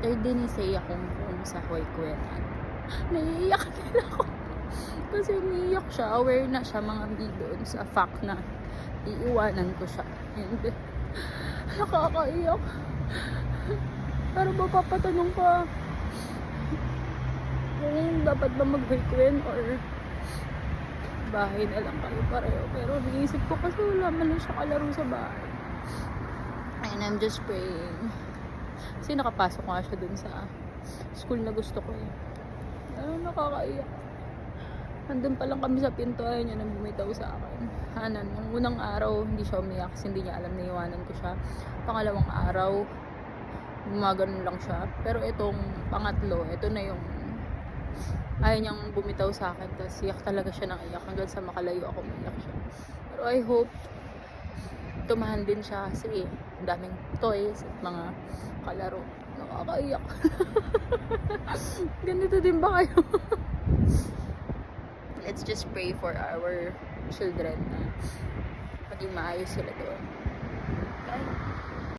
third day ni Seiya kung sa Huaycuenan. Naiiyak din ako. Kasi umiiyak siya. Aware na siya mga doon sa fact na iiwanan ko siya. And nakakaiyak. Pero mapapatanong pa kung dapat ba mag-Huaycuenan or bahay na lang kayo pareho. Pero naisip ko kasi wala man lang siya kalaro sa bahay. And I'm just praying. Kasi nakapasok nga siya dun sa school na gusto ko eh. Nakakaiyak. Nandun pa lang kami sa pinto, ayaw niya nang bumitaw sa akin. Nung unang araw, hindi siya umiyak kasi hindi niya alam na iwanan ko siya. Pangalawang araw, gumaganon lang siya. Pero itong pangatlo, ito na yung ayaw niyang bumitaw sa akin. Tapos iyak talaga siya ng iyak hanggang sa makalayo ako umiyak siya. Pero I hope tumahan din siya kasi ang daming toys at mga kalaro. Nakakaiyak. Ganito din ba kayo? Let's just pray for our children na maging maayos sila doon. Okay?